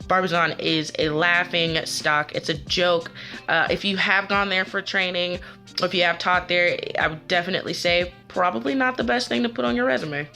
Barbizon is a laughing stock. It's a joke. If you have gone there for training, or if you have taught there, I would definitely say probably not the best thing to put on your resume.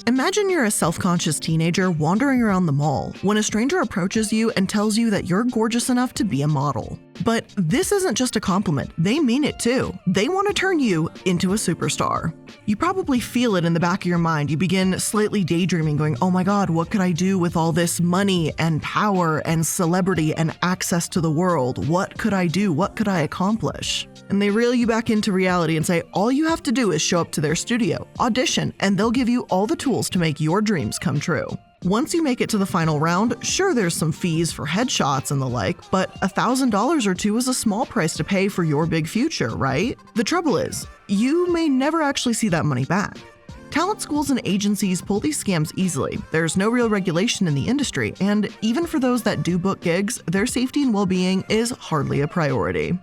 Imagine you're a self-conscious teenager wandering around the mall when a stranger approaches you and tells you that you're gorgeous enough to be a model. But this isn't just a compliment, they mean it too. They want to turn you into a superstar. You probably feel it in the back of your mind. You begin slightly daydreaming, going, oh my God, what could I do with all this money and power and celebrity and access to the world? What could I do? What could I accomplish? And they reel you back into reality and say, all you have to do is show up to their studio, audition, and they'll give you all the tools to make your dreams come true. Once you make it to the final round, sure, there's some fees for headshots and the like, but $1,000 or two is a small price to pay for your big future, right? The trouble is, you may never actually see that money back. Talent schools and agencies pull these scams easily. There's no real regulation in the industry, and even for those that do book gigs, their safety and well-being is hardly a priority.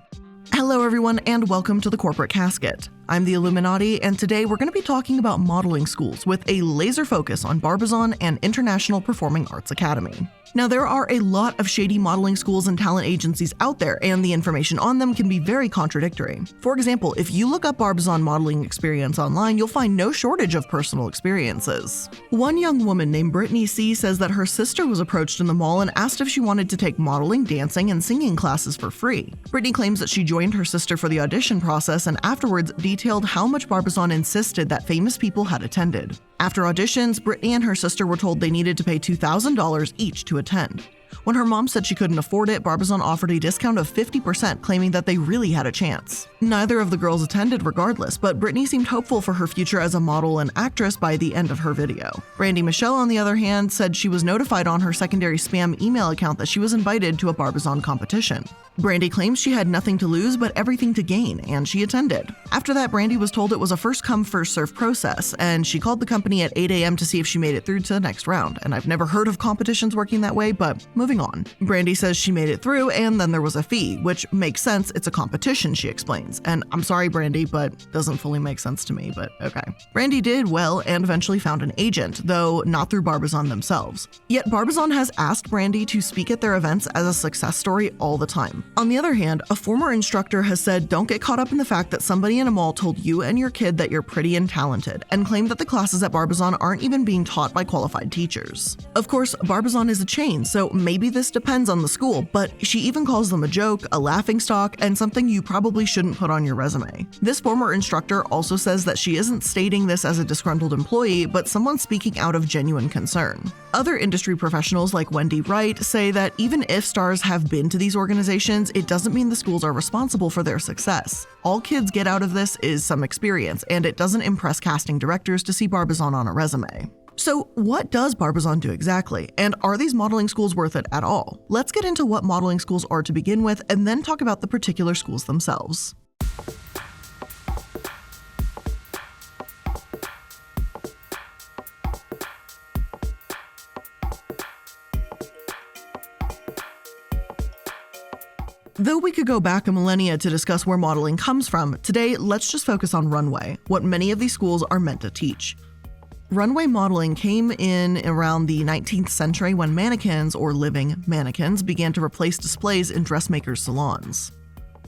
Hello everyone, and welcome to the Corporate Casket. I'm the Illuminaughtii, and today we're going to be talking about modeling schools with a laser focus on Barbizon and International Performing Arts Academy. Now, there are a lot of shady modeling schools and talent agencies out there, and the information on them can be very contradictory. For example, if you look up Barbizon modeling experience online, you'll find no shortage of personal experiences. One young woman named Brittany C. says that her sister was approached in the mall and asked if she wanted to take modeling, dancing, and singing classes for free. Brittany claims that she joined her sister for the audition process and afterwards detailed how much Barbizon insisted that famous people had attended. After auditions, Brittany and her sister were told they needed to pay $2,000 each to attend. When her mom said she couldn't afford it, Barbizon offered a discount of 50%, claiming that they really had a chance. Neither of the girls attended regardless, but Brittany seemed hopeful for her future as a model and actress by the end of her video. Brandy Michelle, on the other hand, said she was notified on her secondary spam email account that she was invited to a Barbizon competition. Brandy claims she had nothing to lose but everything to gain, and she attended. After that, Brandy was told it was a first-come, first-served process, and she called the company at 8 a.m. to see if she made it through to the next round. And I've never heard of competitions working that way, but moving on. Brandy says she made it through, and then there was a fee, which makes sense. It's a competition, she explains. And I'm sorry, Brandy, but doesn't fully make sense to me, but okay. Brandy did well and eventually found an agent, though not through Barbizon themselves. Yet Barbizon has asked Brandy to speak at their events as a success story all the time. On the other hand, a former instructor has said don't get caught up in the fact that somebody in a mall told you and your kid that you're pretty and talented, and claimed that the classes at Barbizon aren't even being taught by qualified teachers. Of course, Barbizon is a chain, so maybe this depends on the school, but she even calls them a joke, a laughingstock, and something you probably shouldn't put on your resume. This former instructor also says that she isn't stating this as a disgruntled employee, but someone speaking out of genuine concern. Other industry professionals like Wendy Wright say that even if stars have been to these organizations, it doesn't mean the schools are responsible for their success. All kids get out of this is some experience, and it doesn't impress casting directors to see Barbizon on a resume. So what does Barbizon do exactly? And are these modeling schools worth it at all? Let's get into what modeling schools are to begin with, and then talk about the particular schools themselves. Though we could go back a millennia to discuss where modeling comes from, today let's just focus on Runway, what many of these schools are meant to teach. Runway modeling came in around the 19th century when mannequins, or living mannequins, began to replace displays in dressmakers' salons.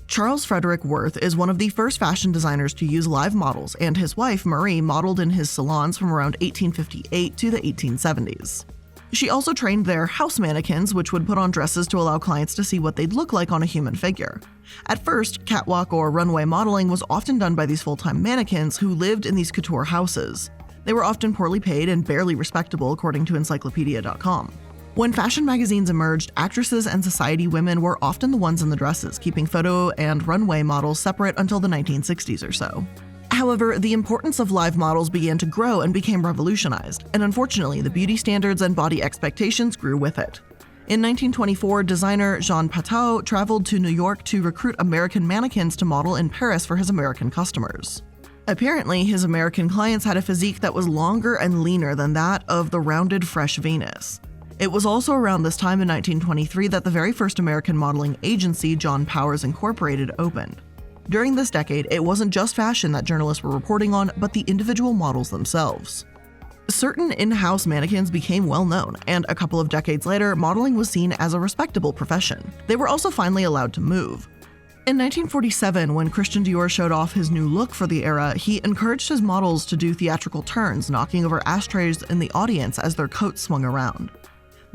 Charles Frederick Worth is one of the first fashion designers to use live models, and his wife, Marie, modeled in his salons from around 1858 to the 1870s. She also trained their house mannequins, which would put on dresses to allow clients to see what they'd look like on a human figure. At first, catwalk or runway modeling was often done by these full-time mannequins who lived in these couture houses. They were often poorly paid and barely respectable, according to encyclopedia.com. When fashion magazines emerged, actresses and society women were often the ones in the dresses, keeping photo and runway models separate until the 1960s or so. However, the importance of live models began to grow and became revolutionized, and unfortunately, the beauty standards and body expectations grew with it. In 1924, designer Jean Patou traveled to New York to recruit American mannequins to model in Paris for his American customers. Apparently, his American clients had a physique that was longer and leaner than that of the rounded, fresh Venus. It was also around this time in 1923 that the very first American modeling agency, John Powers Incorporated, opened. During this decade, it wasn't just fashion that journalists were reporting on, but the individual models themselves. Certain in-house mannequins became well known, and a couple of decades later, modeling was seen as a respectable profession. They were also finally allowed to move. In 1947, when Christian Dior showed off his new look for the era, he encouraged his models to do theatrical turns, knocking over ashtrays in the audience as their coats swung around.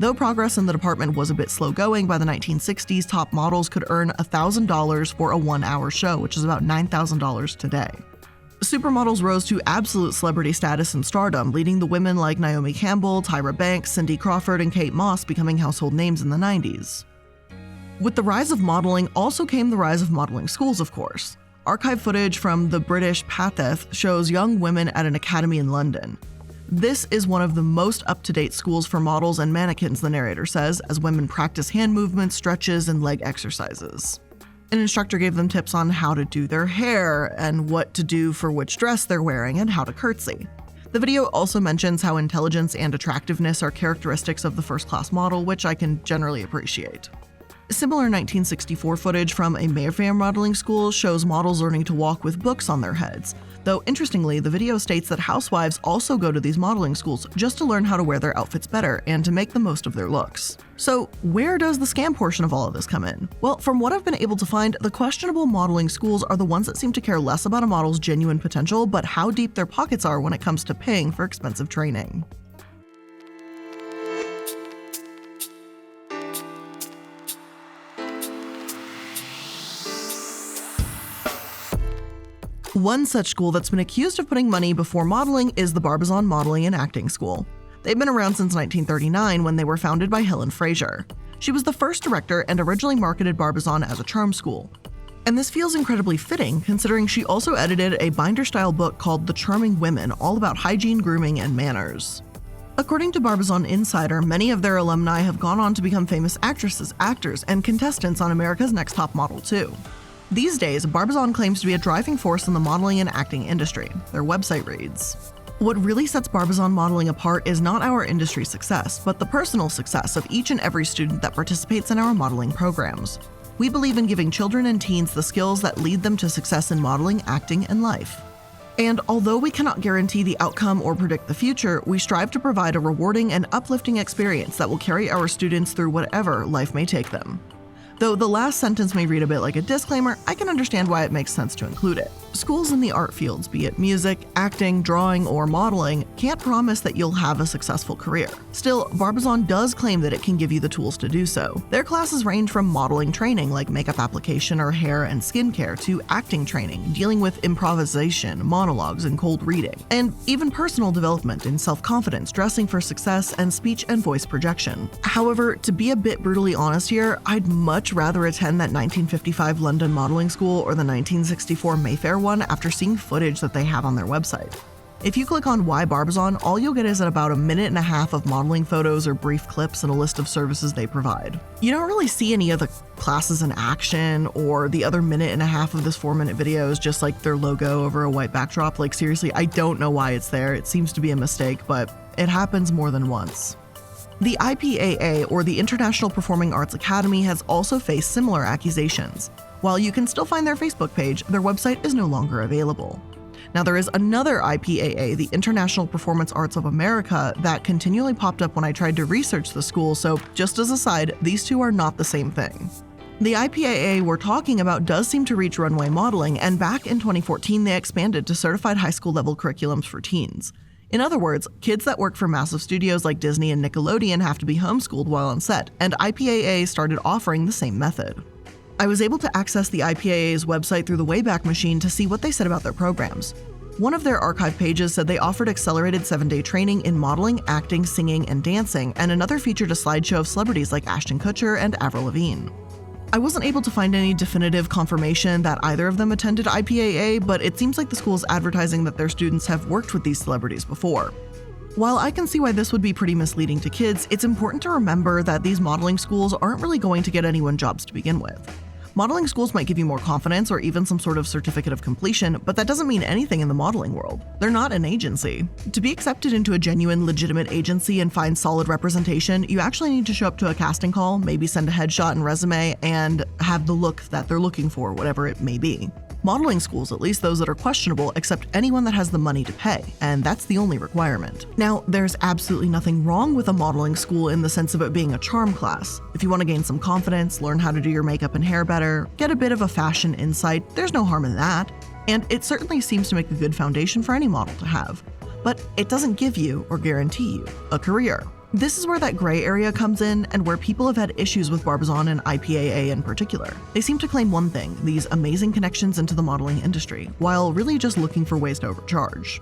Though progress in the department was a bit slow going, by the 1960s, top models could earn $1,000 for a 1-hour show, which is about $9,000 today. Supermodels rose to absolute celebrity status and stardom, leading the women like Naomi Campbell, Tyra Banks, Cindy Crawford, and Kate Moss becoming household names in the 90s. With the rise of modeling also came the rise of modeling schools, of course. Archive footage from the British Pateth shows young women at an academy in London. This is one of the most up-to-date schools for models and mannequins, the narrator says, as women practice hand movements, stretches, and leg exercises. An instructor gave them tips on how to do their hair and what to do for which dress they're wearing and how to curtsy. The video also mentions how intelligence and attractiveness are characteristics of the first-class model, which I can generally appreciate. Similar 1964 footage from a Mayfair modeling school shows models learning to walk with books on their heads, though interestingly, the video states that housewives also go to these modeling schools just to learn how to wear their outfits better and to make the most of their looks. So where does the scam portion of all of this come in? Well, from what I've been able to find, the questionable modeling schools are the ones that seem to care less about a model's genuine potential, but how deep their pockets are when it comes to paying for expensive training. One such school that's been accused of putting money before modeling is the Barbizon Modeling and Acting School. They've been around since 1939 when they were founded by Helen Fraser. She was the first director and originally marketed Barbizon as a charm school. And this feels incredibly fitting considering she also edited a binder-style book called The Charming Women, all about hygiene, grooming, and manners. According to Barbizon Insider, many of their alumni have gone on to become famous actresses, actors, and contestants on America's Next Top Model 2. These days, Barbizon claims to be a driving force in the modeling and acting industry. Their website reads, "What really sets Barbizon modeling apart is not our industry success, but the personal success of each and every student that participates in our modeling programs. We believe in giving children and teens the skills that lead them to success in modeling, acting, and life. And although we cannot guarantee the outcome or predict the future, we strive to provide a rewarding and uplifting experience that will carry our students through whatever life may take them." Though the last sentence may read a bit like a disclaimer, I can understand why it makes sense to include it. Schools in the art fields, be it music, acting, drawing, or modeling, can't promise that you'll have a successful career. Still, Barbizon does claim that it can give you the tools to do so. Their classes range from modeling training like makeup application or hair and skincare to acting training, dealing with improvisation, monologues, and cold reading, and even personal development in self-confidence, dressing for success, and speech and voice projection. However, to be a bit brutally honest here, I'd much rather attend that 1955 London modeling school or the 1964 Mayfair one after seeing footage that they have on their website. If you click on Why Barbizon, all you'll get is about a minute and a half of modeling photos or brief clips and a list of services they provide. You don't really see any of the classes in action, or the other minute and a half of this 4-minute video is just like their logo over a white backdrop. Like seriously, I don't know why it's there. It seems to be a mistake, but it happens more than once. The IPAA, or the International Performing Arts Academy, has also faced similar accusations. While you can still find their Facebook page, their website is no longer available. Now, there is another IPAA, the International Performance Arts of America, that continually popped up when I tried to research the school, so just as a side, these two are not the same thing. The IPAA we're talking about does seem to reach runway modeling, and back in 2014 they expanded to certified high school level curriculums for teens. In other words, kids that work for massive studios like Disney and Nickelodeon have to be homeschooled while on set, and IPAA started offering the same method. I was able to access the IPAA's website through the Wayback Machine to see what they said about their programs. One of their archive pages said they offered accelerated 7-day training in modeling, acting, singing, and dancing, and another featured a slideshow of celebrities like Ashton Kutcher and Avril Lavigne. I wasn't able to find any definitive confirmation that either of them attended IPAA, but it seems like the school is advertising that their students have worked with these celebrities before. While I can see why this would be pretty misleading to kids, it's important to remember that these modeling schools aren't really going to get anyone jobs to begin with. Modeling schools might give you more confidence or even some sort of certificate of completion, but that doesn't mean anything in the modeling world. They're not an agency. To be accepted into a genuine, legitimate agency and find solid representation, you actually need to show up to a casting call, maybe send a headshot and resume, and have the look that they're looking for, whatever it may be. Modeling schools, at least those that are questionable, accept anyone that has the money to pay, and that's the only requirement. Now, there's absolutely nothing wrong with a modeling school in the sense of it being a charm class. If you want to gain some confidence, learn how to do your makeup and hair better, get a bit of a fashion insight, there's no harm in that. And it certainly seems to make a good foundation for any model to have. But it doesn't give you, or guarantee you, a career. This is where that gray area comes in and where people have had issues with Barbizon and IPAA in particular. They seem to claim one thing, these amazing connections into the modeling industry, while really just looking for ways to overcharge.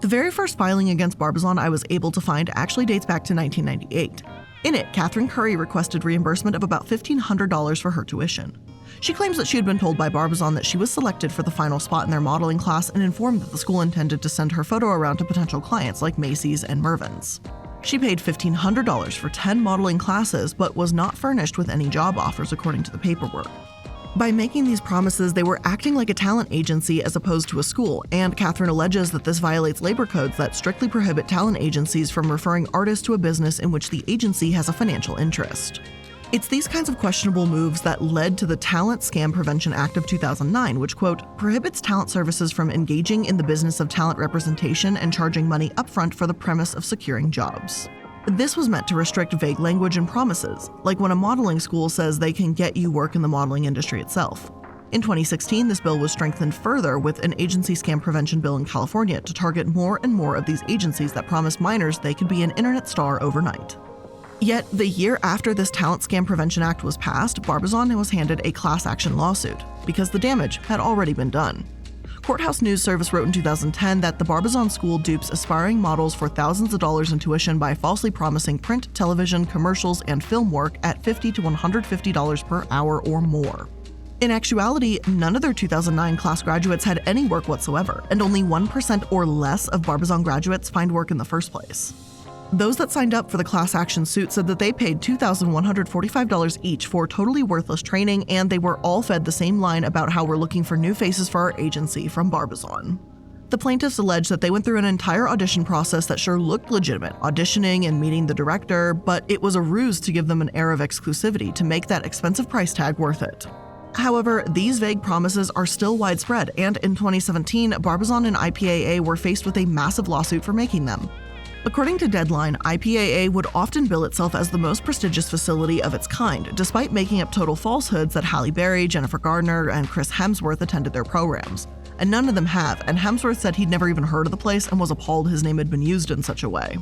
The very first filing against Barbizon I was able to find actually dates back to 1998. In it, Catherine Curry requested reimbursement of about $1,500 for her tuition. She claims that she had been told by Barbizon that she was selected for the final spot in their modeling class and informed that the school intended to send her photo around to potential clients like Macy's and Mervyn's. She paid $1,500 for 10 modeling classes, but was not furnished with any job offers according to the paperwork. By making these promises, they were acting like a talent agency as opposed to a school, and Catherine alleges that this violates labor codes that strictly prohibit talent agencies from referring artists to a business in which the agency has a financial interest. It's these kinds of questionable moves that led to the Talent Scam Prevention Act of 2009, which, quote, prohibits talent services from engaging in the business of talent representation and charging money upfront for the premise of securing jobs. This was meant to restrict vague language and promises, like when a modeling school says they can get you work in the modeling industry itself. In 2016, this bill was strengthened further with an agency scam prevention bill in California to target more and more of these agencies that promised minors they could be an internet star overnight. Yet, the year after this Talent Scam Prevention Act was passed, Barbizon was handed a class action lawsuit, because the damage had already been done. Courthouse News Service wrote in 2010 that the Barbizon school dupes aspiring models for thousands of dollars in tuition by falsely promising print, television, commercials, and film work at $50 to $150 per hour or more. In actuality, none of their 2009 class graduates had any work whatsoever, and only 1% or less of Barbizon graduates find work in the first place. Those that signed up for the class action suit said that they paid $2,145 each for totally worthless training, and they were all fed the same line about how we're looking for new faces for our agency from Barbizon. The plaintiffs alleged that they went through an entire audition process that sure looked legitimate, auditioning and meeting the director, but it was a ruse to give them an air of exclusivity to make that expensive price tag worth it. However, these vague promises are still widespread, and in 2017, Barbizon and IPAA were faced with a massive lawsuit for making them. According to Deadline, IPAA would often bill itself as the most prestigious facility of its kind, despite making up total falsehoods that Halle Berry, Jennifer Gardner, and Chris Hemsworth attended their programs. And none of them have, and Hemsworth said he'd never even heard of the place and was appalled his name had been used in such a way.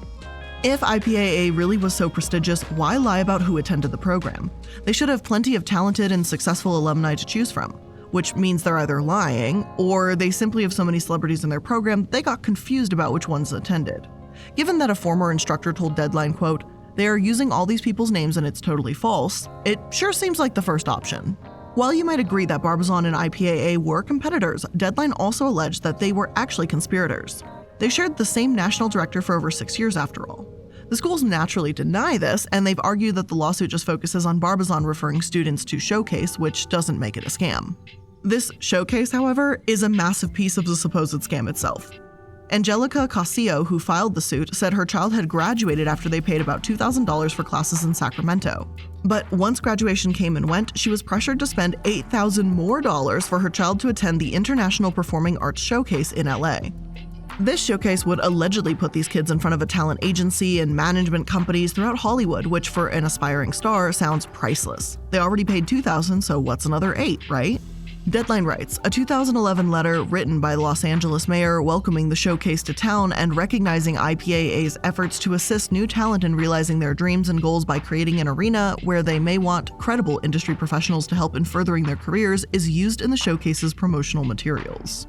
If IPAA really was so prestigious, why lie about who attended the program? They should have plenty of talented and successful alumni to choose from, which means they're either lying, or they simply have so many celebrities in their program they got confused about which ones attended. Given that a former instructor told Deadline, quote, they are using all these people's names and it's totally false, it sure seems like the first option. While you might agree that Barbizon and IPAA were competitors, Deadline also alleged that they were actually conspirators. They shared the same national director for over 6 years after all. The schools naturally deny this, and they've argued that the lawsuit just focuses on Barbizon referring students to Showcase, which doesn't make it a scam. This Showcase, however, is a massive piece of the supposed scam itself. Angelica Casio, who filed the suit, said her child had graduated after they paid about $2,000 for classes in Sacramento. But once graduation came and went, she was pressured to spend $8,000 more for her child to attend the International Performing Arts Showcase in LA. This showcase would allegedly put these kids in front of a talent agency and management companies throughout Hollywood, which for an aspiring star sounds priceless. They already paid $2,000, so what's another $8,000, right? Deadline writes, a 2011 letter written by the Los Angeles mayor welcoming the showcase to town and recognizing IPAA's efforts to assist new talent in realizing their dreams and goals by creating an arena where they may want credible industry professionals to help in furthering their careers is used in the showcase's promotional materials.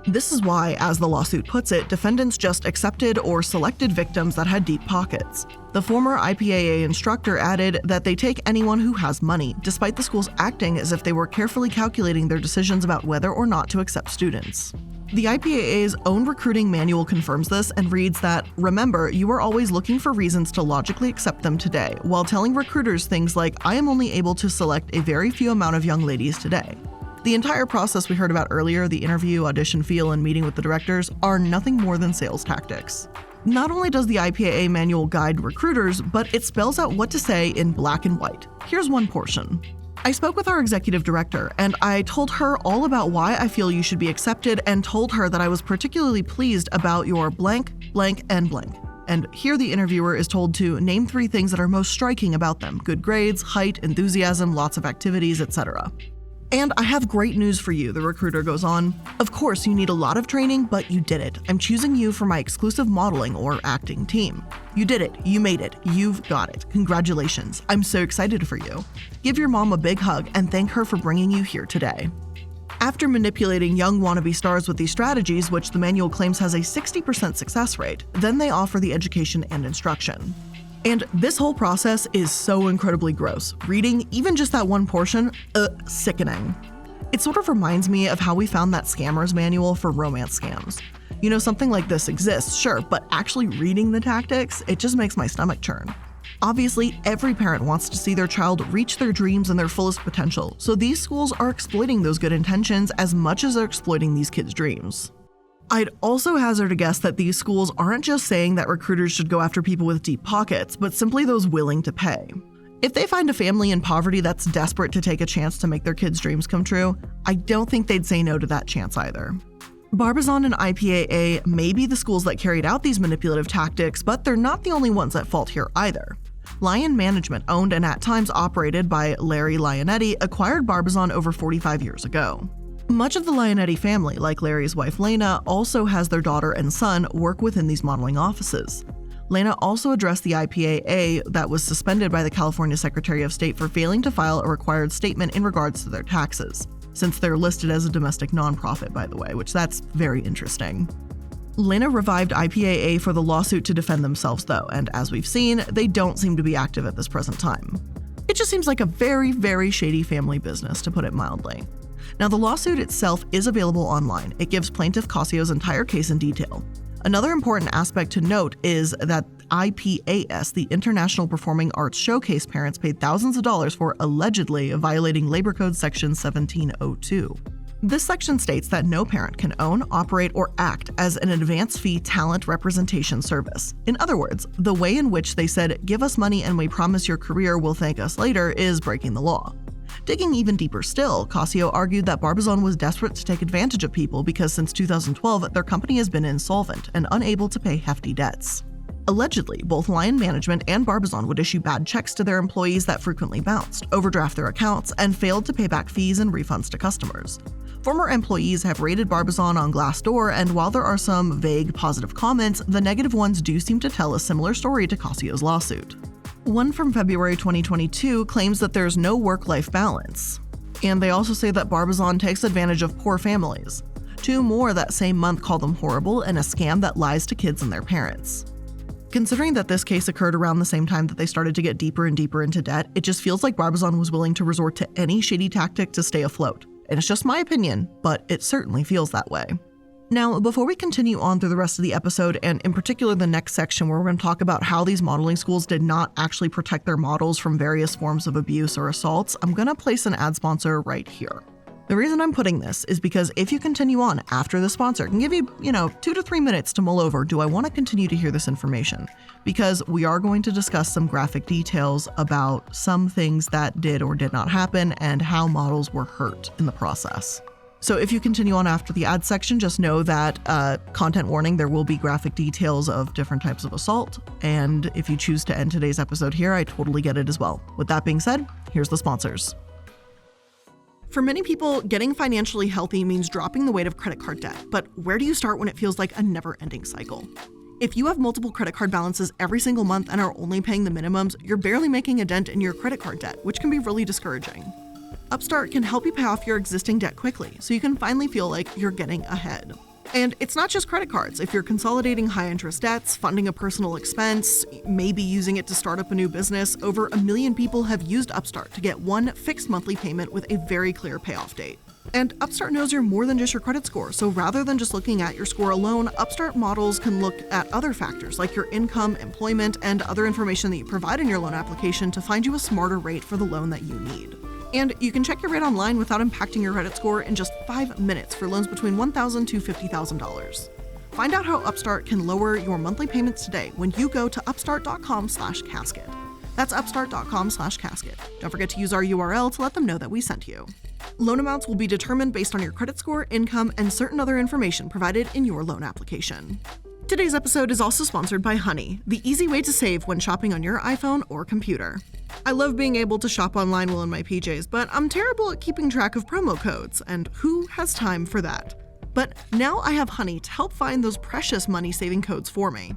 This is why, as the lawsuit puts it, defendants just accepted or selected victims that had deep pockets. The former IPAA instructor added that they take anyone who has money, despite the schools acting as if they were carefully calculating their decisions about whether or not to accept students. The IPAA's own recruiting manual confirms this and reads that, remember, you are always looking for reasons to logically accept them today, while telling recruiters things like, I am only able to select a very few amount of young ladies today. The entire process we heard about earlier, the interview, audition, feel, and meeting with the directors, are nothing more than sales tactics. Not only does the IPAA manual guide recruiters, but it spells out what to say in black and white. Here's one portion. I spoke with our executive director, and I told her all about why I feel you should be accepted and told her that I was particularly pleased about your blank, blank, and blank. And here the interviewer is told to name 3 things that are most striking about them: good grades, height, enthusiasm, lots of activities, etc. And I have great news for you, the recruiter goes on. Of course, you need a lot of training, but you did it. I'm choosing you for my exclusive modeling or acting team. You did it. You made it. You've got it. Congratulations. I'm so excited for you. Give your mom a big hug and thank her for bringing you here today. After manipulating young wannabe stars with these strategies, which the manual claims has a 60% success rate, then they offer the education and instruction. And this whole process is so incredibly gross. Reading even just that one portion, sickening. It sort of reminds me of how we found that scammer's manual for romance scams. You know, something like this exists, sure, but actually reading the tactics, it just makes my stomach churn. Obviously, every parent wants to see their child reach their dreams and their fullest potential, so these schools are exploiting those good intentions as much as they're exploiting these kids' dreams. I'd also hazard a guess that these schools aren't just saying that recruiters should go after people with deep pockets, but simply those willing to pay. If they find a family in poverty that's desperate to take a chance to make their kids' dreams come true, I don't think they'd say no to that chance either. Barbizon and IPAA may be the schools that carried out these manipulative tactics, but they're not the only ones at fault here either. Lion Management, owned and at times operated by Larry Lionetti, acquired Barbizon over 45 years ago. Much of the Lionetti family, like Larry's wife Lena, also has their daughter and son work within these modeling offices. Lena also addressed the IPAA that was suspended by the California Secretary of State for failing to file a required statement in regards to their taxes, since they're listed as a domestic nonprofit, by the way, which that's very interesting. Lena revived IPAA for the lawsuit to defend themselves though, and as we've seen, they don't seem to be active at this present time. It just seems like a very, very shady family business, to put it mildly. Now, the lawsuit itself is available online. It gives plaintiff Cassio's entire case in detail. Another important aspect to note is that IPAS, the International Performing Arts Showcase parents, paid thousands of dollars for allegedly violating Labor Code Section 1702. This section states that no parent can own, operate, or act as an advance fee talent representation service. In other words, the way in which they said, "Give us money and we promise your career will thank us later," is breaking the law. Digging even deeper still, Cassio argued that Barbizon was desperate to take advantage of people because since 2012, their company has been insolvent and unable to pay hefty debts. Allegedly, both Lion Management and Barbizon would issue bad checks to their employees that frequently bounced, overdraft their accounts, and failed to pay back fees and refunds to customers. Former employees have rated Barbizon on Glassdoor, and while there are some vague positive comments, the negative ones do seem to tell a similar story to Cassio's lawsuit. One from February 2022 claims that there's no work-life balance. And they also say that Barbizon takes advantage of poor families. 2 more that same month call them horrible and a scam that lies to kids and their parents. Considering that this case occurred around the same time that they started to get deeper and deeper into debt, it just feels like Barbizon was willing to resort to any shady tactic to stay afloat. And it's just my opinion, but it certainly feels that way. Now, before we continue on through the rest of the episode, and in particular the next section where we're going to talk about how these modeling schools did not actually protect their models from various forms of abuse or assaults, I'm going to place an ad sponsor right here. The reason I'm putting this is because if you continue on after the sponsor, it can give you, 2 to 3 minutes to mull over, do I want to continue to hear this information? Because we are going to discuss some graphic details about some things that did or did not happen and how models were hurt in the process. So if you continue on after the ad section, just know that content warning, there will be graphic details of different types of assault. And if you choose to end today's episode here, I totally get it as well. With that being said, here's the sponsors. For many people, getting financially healthy means dropping the weight of credit card debt. But where do you start when it feels like a never-ending cycle? If you have multiple credit card balances every single month and are only paying the minimums, you're barely making a dent in your credit card debt, which can be really discouraging. Upstart can help you pay off your existing debt quickly, so you can finally feel like you're getting ahead. And it's not just credit cards. If you're consolidating high-interest debts, funding a personal expense, maybe using it to start up a new business, over 1 million people have used Upstart to get one fixed monthly payment with a very clear payoff date. And Upstart knows you're more than just your credit score, so rather than just looking at your score alone, Upstart models can look at other factors like your income, employment, and other information that you provide in your loan application to find you a smarter rate for the loan that you need. And you can check your rate online without impacting your credit score in just 5 minutes for loans between $1,000 to $50,000. Find out how Upstart can lower your monthly payments today when you go to upstart.com/casket. That's upstart.com/casket. Don't forget to use our URL to let them know that we sent you. Loan amounts will be determined based on your credit score, income, and certain other information provided in your loan application. Today's episode is also sponsored by Honey, the easy way to save when shopping on your iPhone or computer. I love being able to shop online while in my PJs, but I'm terrible at keeping track of promo codes, and who has time for that? But now I have Honey to help find those precious money-saving codes for me.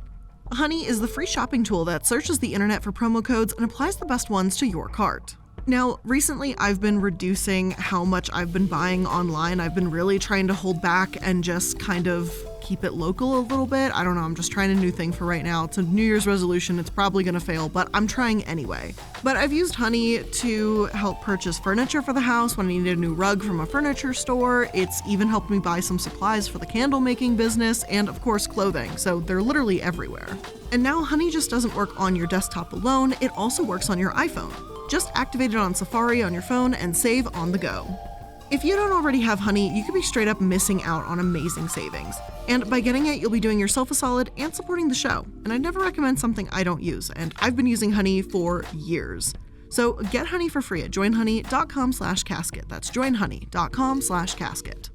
Honey is the free shopping tool that searches the internet for promo codes and applies the best ones to your cart. Now, recently I've been reducing how much I've been buying online. I've been really trying to hold back and just kind of keep it local a little bit. I don't know, I'm just trying a new thing for right now. It's a New Year's resolution, it's probably gonna fail, but I'm trying anyway. But I've used Honey to help purchase furniture for the house when I needed a new rug from a furniture store. It's even helped me buy some supplies for the candle making business and of course clothing, so they're literally everywhere. And now Honey just doesn't work on your desktop alone, it also works on your iPhone. Just activate it on Safari on your phone and save on the go. If you don't already have Honey, you could be straight up missing out on amazing savings. And by getting it, you'll be doing yourself a solid and supporting the show. And I never recommend something I don't use, and I've been using Honey for years. So get Honey for free at joinhoney.com/casket. That's joinhoney.com/casket.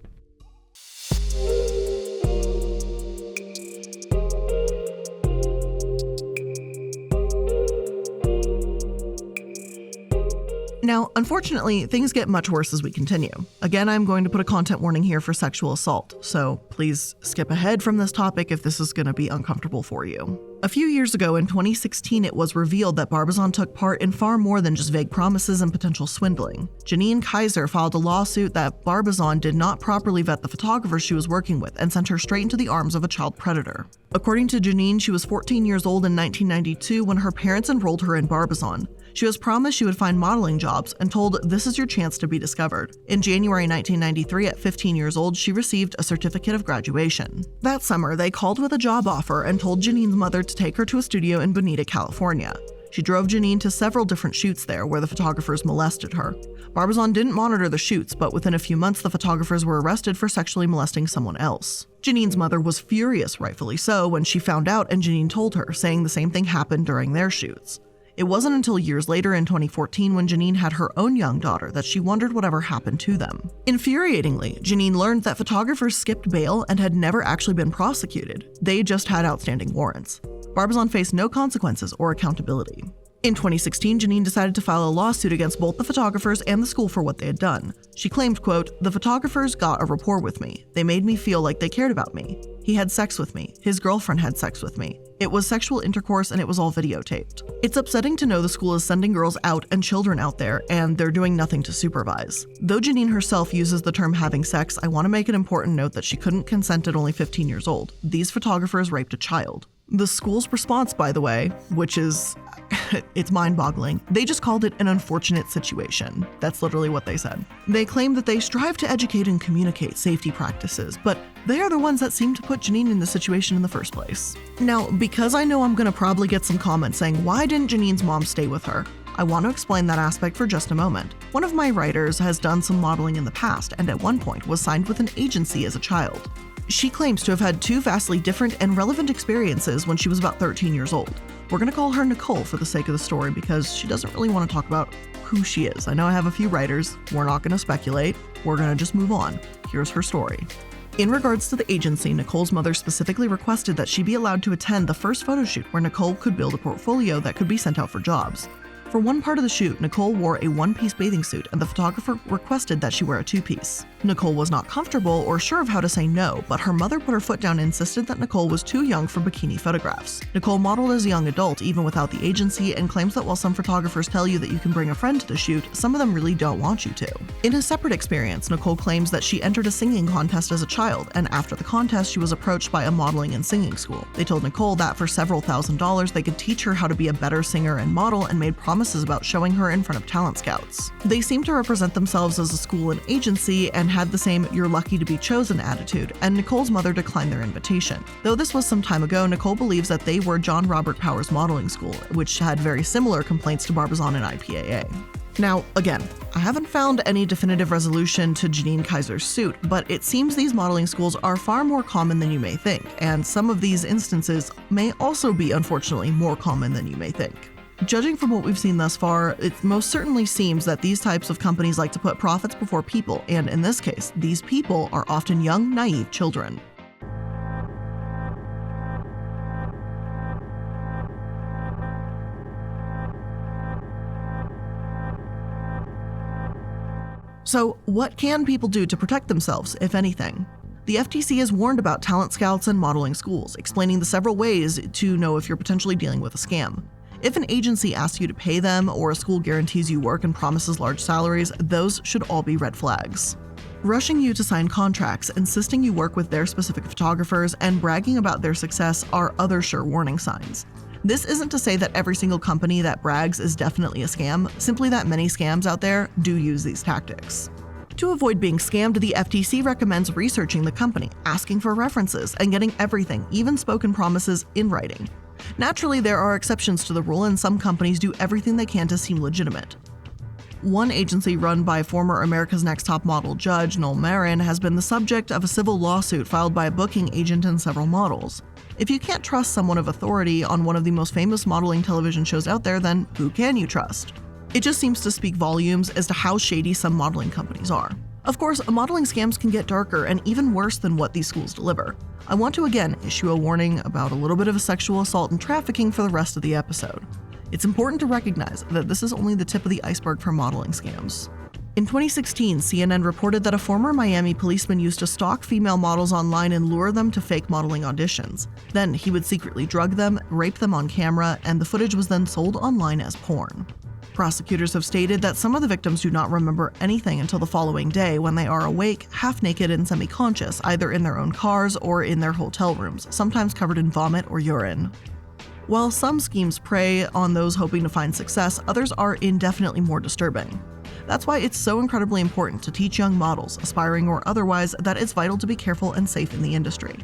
Now, unfortunately, things get much worse as we continue. Again, I'm going to put a content warning here for sexual assault, so please skip ahead from this topic if this is going to be uncomfortable for you. A few years ago, in 2016, it was revealed that Barbizon took part in far more than just vague promises and potential swindling. Janine Kaiser filed a lawsuit that Barbizon did not properly vet the photographer she was working with and sent her straight into the arms of a child predator. According to Janine, she was 14 years old in 1992 when her parents enrolled her in Barbizon. She was promised she would find modeling jobs and told, "This is your chance to be discovered." In January 1993, at 15 years old, she received a certificate of graduation. That summer, they called with a job offer and told Janine's mother to take her to a studio in Bonita, California. She drove Janine to several different shoots there where the photographers molested her. Barbizon didn't monitor the shoots, but within a few months, the photographers were arrested for sexually molesting someone else. Janine's mother was furious, rightfully so, when she found out and Janine told her, saying the same thing happened during their shoots. It wasn't until years later in 2014 when Janine had her own young daughter that she wondered whatever happened to them. Infuriatingly, Janine learned that photographers skipped bail and had never actually been prosecuted. They just had outstanding warrants. Barbizon faced no consequences or accountability. In 2016, Janine decided to file a lawsuit against both the photographers and the school for what they had done. She claimed, quote, "The photographers got a rapport with me. They made me feel like they cared about me. He had sex with me. His girlfriend had sex with me. It was sexual intercourse and it was all videotaped. It's upsetting to know the school is sending girls out and children out there and they're doing nothing to supervise." Though Janine herself uses the term having sex, I want to make an important note that she couldn't consent at only 15 years old. These photographers raped a child. The school's response, by the way, which is, it's mind-boggling, they just called it an unfortunate situation. That's literally what they said. They claim that they strive to educate and communicate safety practices, but they are the ones that seem to put Janine in the situation in the first place. Now, because I know I'm gonna probably get some comments saying, why didn't Janine's mom stay with her? I want to explain that aspect for just a moment. One of my writers has done some modeling in the past and at one point was signed with an agency as a child. She claims to have had two vastly different and relevant experiences when she was about 13 years old. We're going to call her Nicole for the sake of the story because she doesn't really want to talk about who she is. I know I have a few writers. We're not going to speculate. We're going to just move on. Here's her story. In regards to the agency, Nicole's mother specifically requested that she be allowed to attend the first photo shoot where Nicole could build a portfolio that could be sent out for jobs. For one part of the shoot, Nicole wore a one-piece bathing suit and the photographer requested that she wear a two-piece. Nicole was not comfortable or sure of how to say no, but her mother put her foot down and insisted that Nicole was too young for bikini photographs. Nicole modeled as a young adult even without the agency and claims that while some photographers tell you that you can bring a friend to the shoot, some of them really don't want you to. In a separate experience, Nicole claims that she entered a singing contest as a child, and after the contest, she was approached by a modeling and singing school. They told Nicole that for several $1,000s, they could teach her how to be a better singer and model and made promises about showing her in front of talent scouts. They seemed to represent themselves as a school and agency and had the same "you're lucky to be chosen" attitude, and Nicole's mother declined their invitation. Though this was some time ago, Nicole believes that they were John Robert Powers Modeling School, which had very similar complaints to Barbizon and IPAA. Now, again, I haven't found any definitive resolution to Janine Kaiser's suit, but it seems these modeling schools are far more common than you may think, and some of these instances may also be, unfortunately, more common than you may think. Judging from what we've seen thus far, it most certainly seems that these types of companies like to put profits before people, and in this case, these people are often young, naive children. So, what can people do to protect themselves, if anything? The FTC has warned about talent scouts and modeling schools, explaining the several ways to know if you're potentially dealing with a scam. If an agency asks you to pay them, or a school guarantees you work and promises large salaries, those should all be red flags. Rushing you to sign contracts, insisting you work with their specific photographers, and bragging about their success are other sure warning signs. This isn't to say that every single company that brags is definitely a scam, simply that many scams out there do use these tactics. To avoid being scammed, the FTC recommends researching the company, asking for references, and getting everything, even spoken promises, in writing. Naturally, there are exceptions to the rule, and some companies do everything they can to seem legitimate. One agency run by former America's Next Top Model judge Noel Marin has been the subject of a civil lawsuit filed by a booking agent and several models. If you can't trust someone of authority on one of the most famous modeling television shows out there, then who can you trust? It just seems to speak volumes as to how shady some modeling companies are. Of course, modeling scams can get darker and even worse than what these schools deliver. I want to again issue a warning about a little bit of a sexual assault and trafficking for the rest of the episode. It's important to recognize that this is only the tip of the iceberg for modeling scams. In 2016, CNN reported that a former Miami policeman used to stalk female models online and lure them to fake modeling auditions. Then he would secretly drug them, rape them on camera, and the footage was then sold online as porn. Prosecutors have stated that some of the victims do not remember anything until the following day when they are awake, half-naked and semi-conscious, either in their own cars or in their hotel rooms, sometimes covered in vomit or urine. While some schemes prey on those hoping to find success, others are indefinitely more disturbing. That's why it's so incredibly important to teach young models, aspiring or otherwise, that it's vital to be careful and safe in the industry.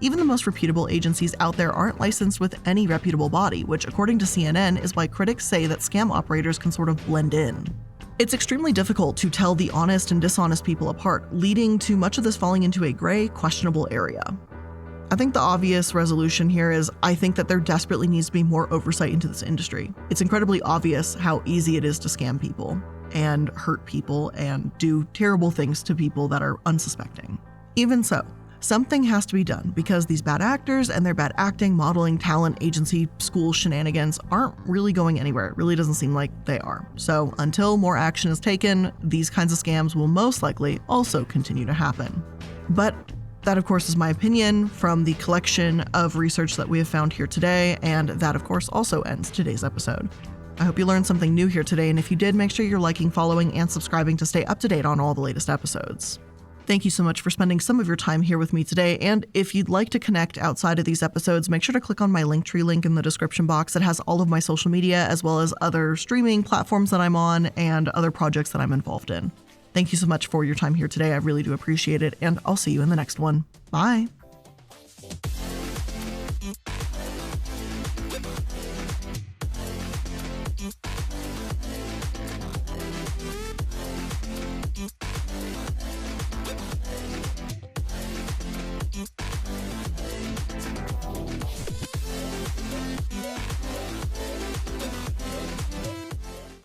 Even the most reputable agencies out there aren't licensed with any reputable body, which according to CNN is why critics say that scam operators can sort of blend in. It's extremely difficult to tell the honest and dishonest people apart, leading to much of this falling into a gray, questionable area. I think the obvious resolution here is I think that there desperately needs to be more oversight into this industry. It's incredibly obvious how easy it is to scam people and hurt people and do terrible things to people that are unsuspecting. Even so, something has to be done because these bad actors and their bad acting, modeling, talent, agency, school shenanigans aren't really going anywhere. It really doesn't seem like they are. So until more action is taken, these kinds of scams will most likely also continue to happen. But that, of course, is my opinion from the collection of research that we have found here today, and that, of course, also ends today's episode. I hope you learned something new here today, and if you did, make sure you're liking, following, and subscribing to stay up to date on all the latest episodes. Thank you so much for spending some of your time here with me today, and if you'd like to connect outside of these episodes, make sure to click on my Linktree link in the description box. It has all of my social media, as well as other streaming platforms that I'm on, and other projects that I'm involved in. Thank you so much for your time here today. I really do appreciate it, and I'll see you in the next one. Bye!